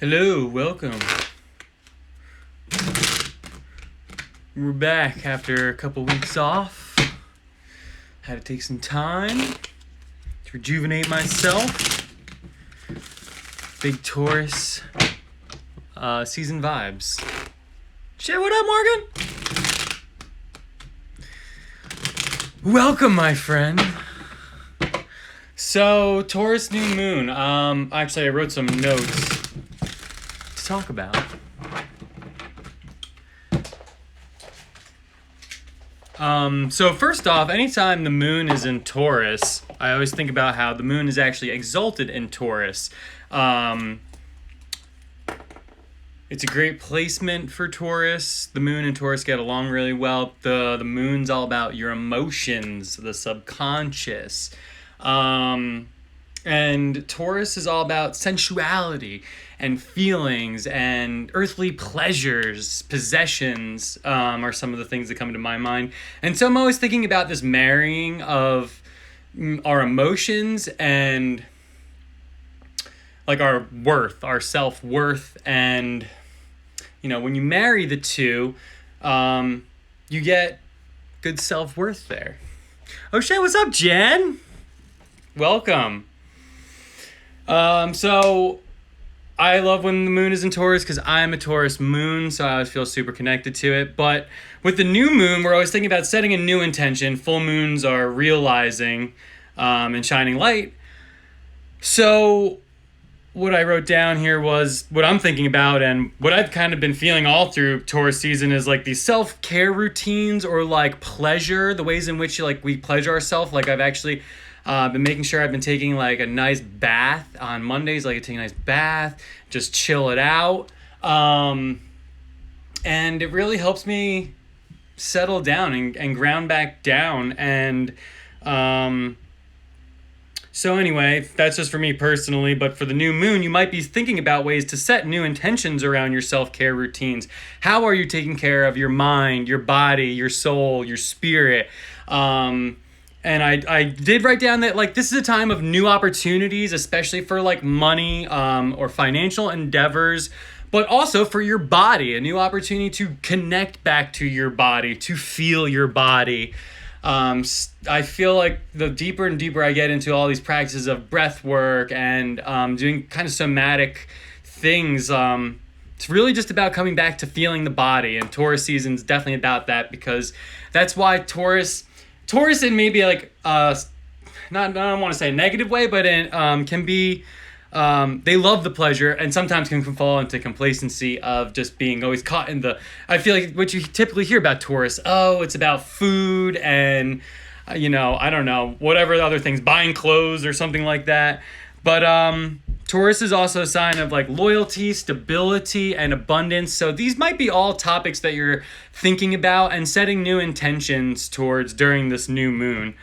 Hello, welcome. We're back after a couple weeks off. Had to take some time to rejuvenate myself. Big Taurus season vibes. Shit, what up, Morgan? Welcome, my friend. So, Taurus new moon. Actually, I wrote some notes to talk about. So first off, anytime the moon is in Taurus, I always think about how the moon is actually exalted in Taurus. It's a great placement for Taurus. The moon and Taurus get along really well. The moon's all about your emotions, the subconscious. And Taurus is all about sensuality and feelings and earthly pleasures. Possessions are some of the things that come to my mind. And so I'm always thinking about this marrying of our emotions and like our worth, our self-worth. And, you know, when you marry the two, you get good self-worth there. Oh shit, what's up, Jen? Welcome. So I love when the moon is in Taurus because I'm a Taurus moon, so I always feel super connected to it. But with the new moon, we're always thinking about setting a new intention. Full moons are realizing and shining light. So what I wrote down here was what I'm thinking about, and what I've kind of been feeling all through Taurus season is like these self-care routines or like pleasure, the ways in which like we pleasure ourselves. Like I've actually been making sure I've been taking like a nice bath on Mondays. Like I take a nice bath, just chill it out. And it really helps me settle down and ground back down. And so anyway, that's just for me personally. But for the new moon, you might be thinking about ways to set new intentions around your self-care routines. How are you taking care of your mind, your body, your soul, your spirit? And I did write down that like this is a time of new opportunities, especially for like money or financial endeavors, but also for your body, a new opportunity to connect back to your body, to feel your body. I feel like the deeper and deeper I get into all these practices of breath work and doing kind of somatic things, it's really just about coming back to feeling the body. And Taurus season's definitely about that because that's why Taurus in maybe like not I don't want to say a negative way, but in can be they love the pleasure and sometimes can fall into complacency of just being always caught in the. I feel like what you typically hear about Taurus, oh, it's about food and I don't know, whatever the other things, buying clothes or something like that. But Taurus is also a sign of like loyalty, stability, and abundance. So these might be all topics that you're thinking about and setting new intentions towards during this new moon.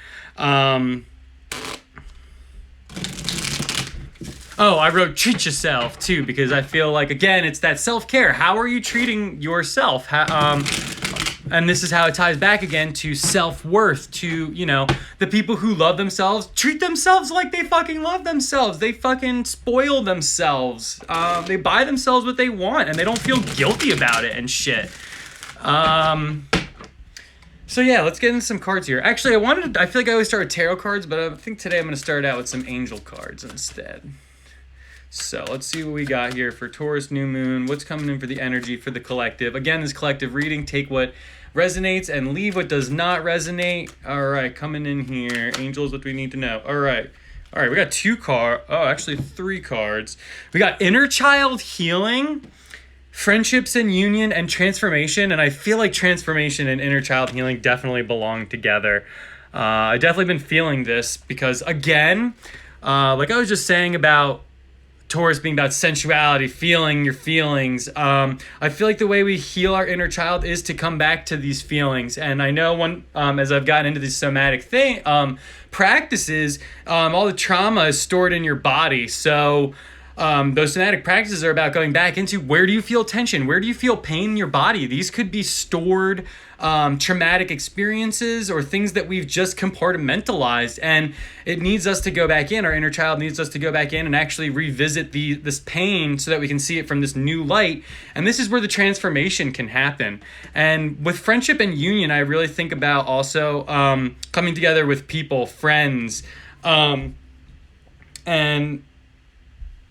Oh, I wrote treat yourself too, because I feel like, again, it's that self-care. How are you treating yourself? And this is how it ties back again to self-worth, to, the people who love themselves, treat themselves like they fucking love themselves. They fucking spoil themselves. They buy themselves what they want and they don't feel guilty about it and shit. So yeah, let's get into some cards here. Actually, I feel like I always start with tarot cards, but I think today I'm going to start out with some angel cards instead. So let's see what we got here for Taurus new moon. What's coming in for the energy for the collective? Again, this collective reading, take what resonates and leave what does not resonate. All right, coming in here. Angels, what do we need to know? All right, we got three cards. We got inner child healing, friendships and union, and transformation. And I feel like transformation and inner child healing definitely belong together. I've definitely been feeling this because, again, like I was just saying about Taurus being about sensuality, feeling your feelings. I feel like the way we heal our inner child is to come back to these feelings. And I know as I've gotten into these somatic practices, all the trauma is stored in your body. So those somatic practices are about going back into where do you feel tension? Where do you feel pain in your body? These could be stored traumatic experiences or things that we've just compartmentalized. And it needs us to go back in. Our inner child needs us to go back in and actually revisit this pain so that we can see it from this new light. And this is where the transformation can happen. And with friendship and union, I really think about also coming together with people, friends, and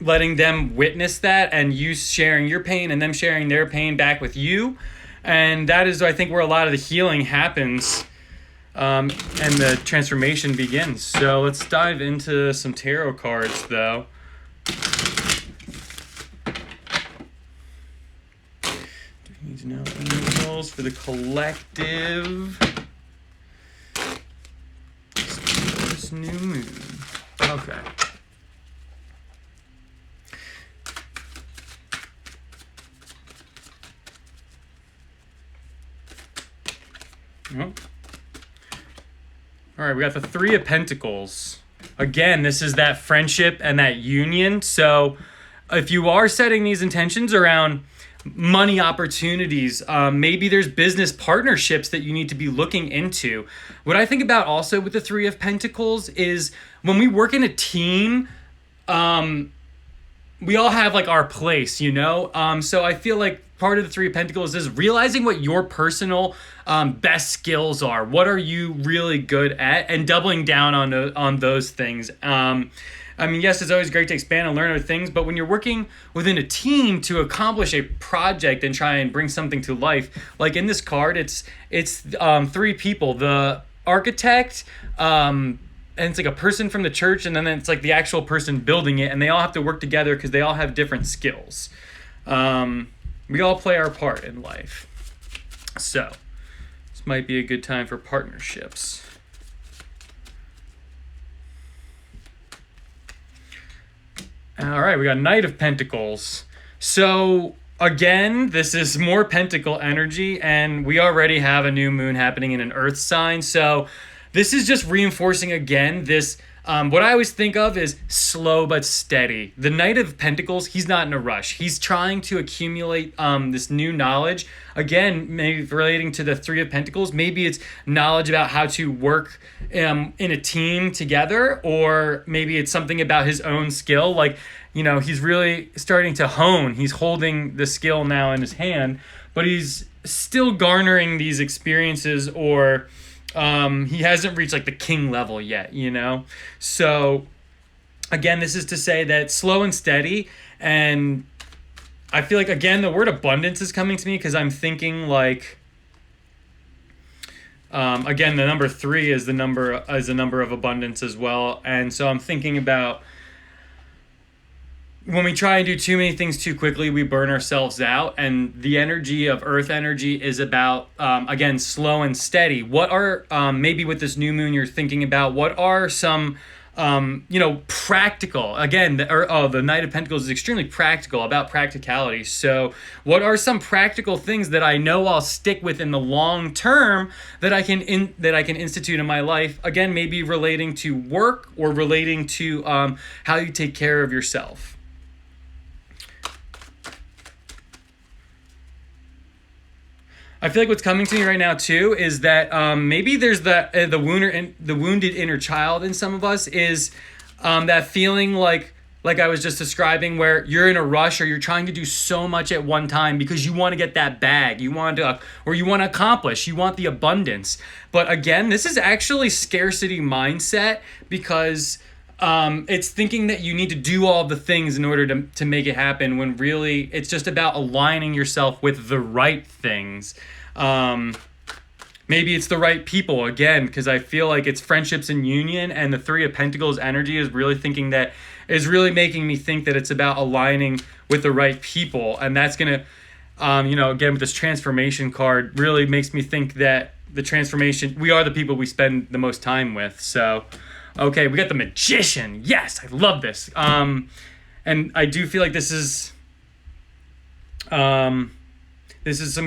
letting them witness that, and you sharing your pain and them sharing their pain back with you. And that is, I think, where a lot of the healing happens and the transformation begins. So let's dive into some tarot cards, though. Do we need to know angels for the collective? This new moon. Okay. All right, we got the Three of Pentacles. Again, this is that friendship and that union. So if you are setting these intentions around money opportunities, maybe there's business partnerships that you need to be looking into. What I think about also with the Three of Pentacles is when we work in a team, we all have like our place, you know? So I feel like part of the Three of Pentacles is realizing what your personal best skills are. What are you really good at? And doubling down on those things. I mean, yes, it's always great to expand and learn other things, but when you're working within a team to accomplish a project and try and bring something to life, like in this card, it's three people: the architect, and it's like a person from the church, and then it's like the actual person building it, and they all have to work together because they all have different skills. We all play our part in life. So this might be a good time for partnerships. All right, we got Knight of Pentacles. So again, this is more pentacle energy, and we already have a new moon happening in an earth sign. So this is just reinforcing again this, what I always think of is slow but steady. The Knight of Pentacles, he's not in a rush. He's trying to accumulate this new knowledge. Again, maybe relating to the Three of Pentacles, maybe it's knowledge about how to work in a team together, or maybe it's something about his own skill. Like, you know, he's really starting to hone. He's holding the skill now in his hand, but he's still garnering these experiences, or he hasn't reached like the king level yet, you know? So again, this is to say that slow and steady. And I feel like, again, the word abundance is coming to me because I'm thinking like, again, the number 3 is a number of abundance as well. And so I'm thinking about when we try and do too many things too quickly, we burn ourselves out. And the energy of earth energy is about, again, slow and steady. What are, maybe with this new moon you're thinking about, what are some, practical, again, the Knight of Pentacles is extremely practical, about practicality. So what are some practical things that I know I'll stick with in the long term that I can institute in my life? Again, maybe relating to work or relating to how you take care of yourself. I feel like what's coming to me right now too is that maybe there's the wounded inner child in some of us is that feeling like I was just describing, where you're in a rush or you're trying to do so much at one time because you want to get that bag, you want to accomplish, you want the abundance. But again, this is actually scarcity mindset, because it's thinking that you need to do all the things in order to make it happen, when really it's just about aligning yourself with the right things. Maybe it's the right people, again, because I feel like it's friendships and union, and the Three of Pentacles energy is really making me think that it's about aligning with the right people. And that's going to, again, with this transformation card, really makes me think that the transformation, we are the people we spend the most time with. So, okay, we got the Magician. Yes, I love this. And I do feel like this is some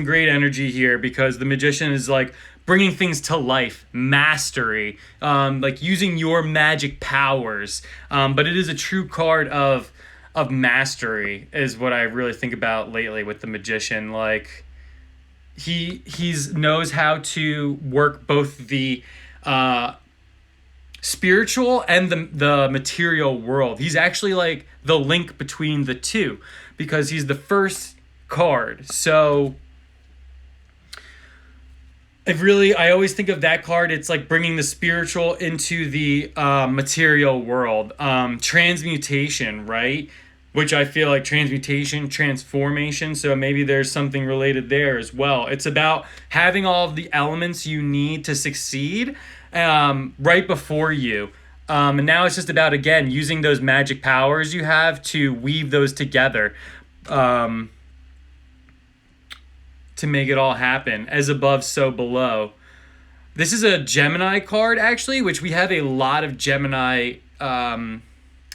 great energy here, because the Magician is like bringing things to life, mastery, like using your magic powers. But it is a true card of of mastery is what I really think about lately with the magician. Like he's knows how to work both the spiritual and the material world. He's actually like the link between the two because he's the first card. So I always think of that card. It's like bringing the spiritual into the material world. Transmutation, right? Which I feel like transmutation, transformation. So maybe there's something related there as well. It's about having all of the elements you need to succeed right before you. And now it's just about, again, using those magic powers you have to weave those together. To make it all happen. As above, so below. This is a Gemini card, actually, which we have a lot of Gemini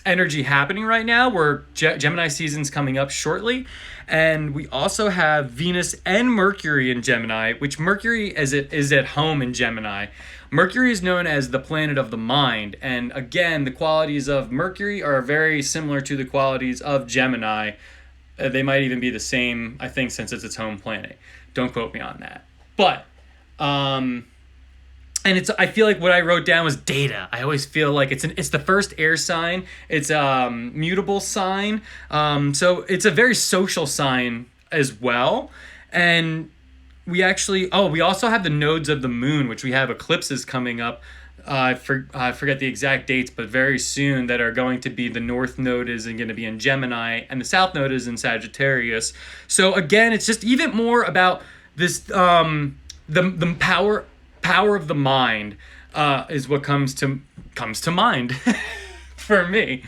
energy happening right now. Where Gemini season's coming up shortly. And we also have Venus and Mercury in Gemini, which Mercury is at home in Gemini. Mercury is known as the planet of the mind. And again, the qualities of Mercury are very similar to the qualities of Gemini. They might even be the same, I think, since it's its home planet. Don't quote me on that. But, and I feel like what I wrote down was data. I always feel like it's the first air sign. It's a mutable sign. So it's a very social sign as well. And we also have the nodes of the moon, which we have eclipses coming up. I forget the exact dates, but very soon, that are going to be, the North Node is going to be in Gemini and the South Node is in Sagittarius. So again, it's just even more about this, the power of the mind is what comes to mind for me.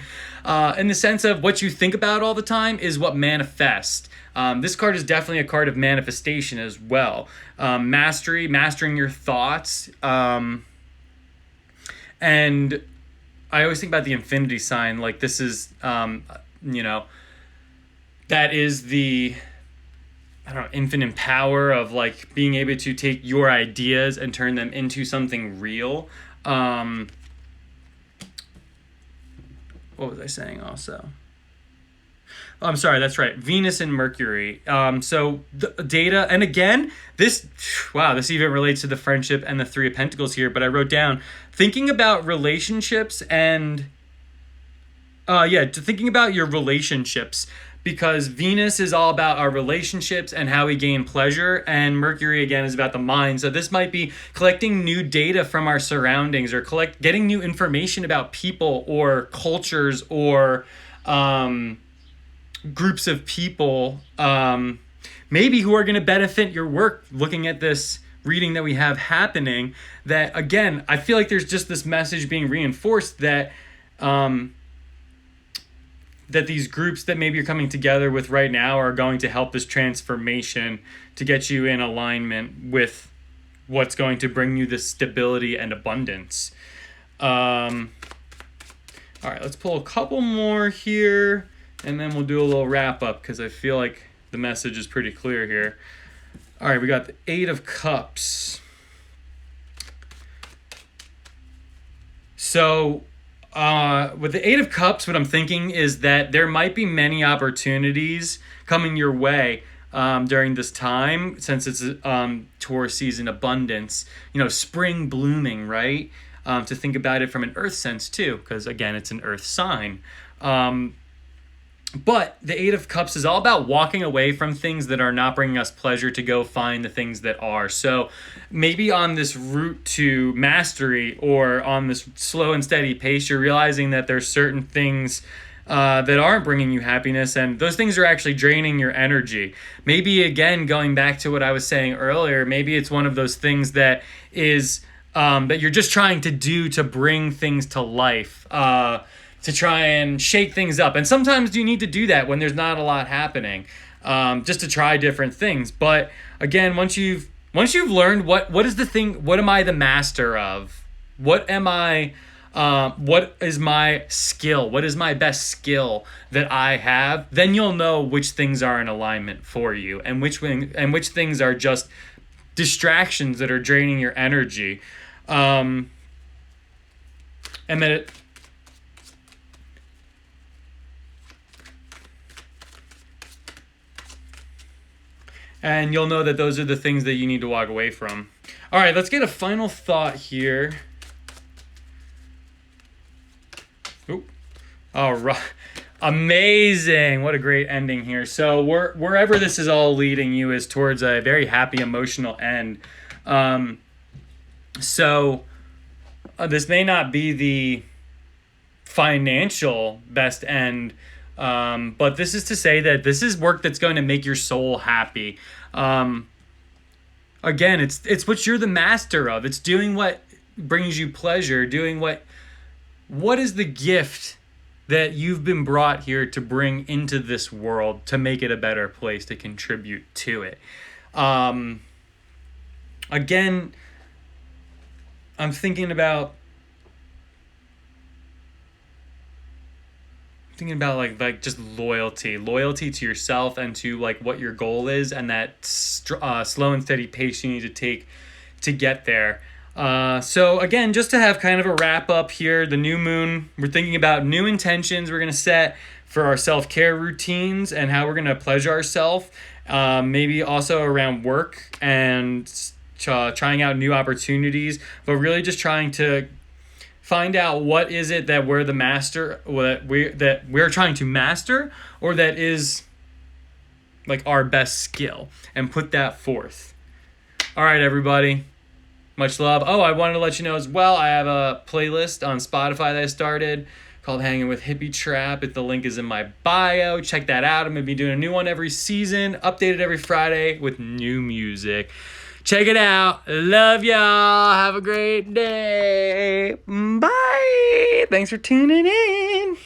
In the sense of what you think about all the time is what manifests. This card is definitely a card of manifestation as well. Mastering your thoughts. And I always think about the infinity sign. Like this is, that is the, infinite power of like being able to take your ideas and turn them into something real. What was I saying also? Oh, I'm sorry, that's right. Venus and Mercury. So the data, and again, this even relates to the friendship and the Three of Pentacles here, but I wrote down thinking about relationships and thinking about your relationships, because Venus is all about our relationships and how we gain pleasure, and Mercury again is about the mind. So this might be collecting new data from our surroundings, or getting new information about people or cultures or groups of people, maybe who are going to benefit your work, looking at this reading that we have happening. That again, I feel like there's just this message being reinforced that that these groups that maybe you're coming together with right now are going to help this transformation to get you in alignment with what's going to bring you this stability and abundance. All right, let's pull a couple more here, and then we'll do a little wrap up, because I feel like the message is pretty clear here. All right, we got the Eight of Cups. So with the Eight of Cups, what I'm thinking is that there might be many opportunities coming your way during this time, since it's Taurus season abundance, spring blooming, right? To think about it from an earth sense too, because again, it's an earth sign. But the Eight of Cups is all about walking away from things that are not bringing us pleasure to go find the things that are. So maybe on this route to mastery, or on this slow and steady pace, you're realizing that there's certain things that aren't bringing you happiness, and those things are actually draining your energy. Maybe, again, going back to what I was saying earlier, maybe it's one of those things that is that you're just trying to do to bring things to life, to try and shake things up. And sometimes you need to do that when there's not a lot happening, just to try different things. But again, once you've learned what is the thing, what am I the master of? What am I, what is my skill? What is my best skill that I have? Then you'll know which things are in alignment for you, and which things are just distractions that are draining your energy. And then And you'll know that those are the things that you need to walk away from. All right, let's get a final thought here. Oop. All right. Amazing. What a great ending here. So wherever this is all leading you is towards a very happy emotional end. This may not be the financial best end, but this is to say that this is work that's going to make your soul happy. Again, it's what you're the master of. It's doing what brings you pleasure, doing what is the gift that you've been brought here to bring into this world to make it a better place, to contribute to it. Again, I'm thinking about like just loyalty to yourself and to like what your goal is, and that slow and steady pace you need to take to get there. So again, just to have kind of a wrap up here, the new moon, we're thinking about new intentions we're going to set for our self-care routines and how we're going to pleasure ourselves. Maybe also around work and trying out new opportunities, but really just trying to find out what is it that we're the master, that we're trying to master, or that is like our best skill, and put that forth. All right, everybody. Much love. Oh, I wanted to let you know as well, I have a playlist on Spotify that I started called Hanging with Hippie Trap. The link is in my bio. Check that out. I'm going to be doing a new one every season, updated every Friday with new music. Check it out. Love y'all. Have a great day. Bye. Thanks for tuning in.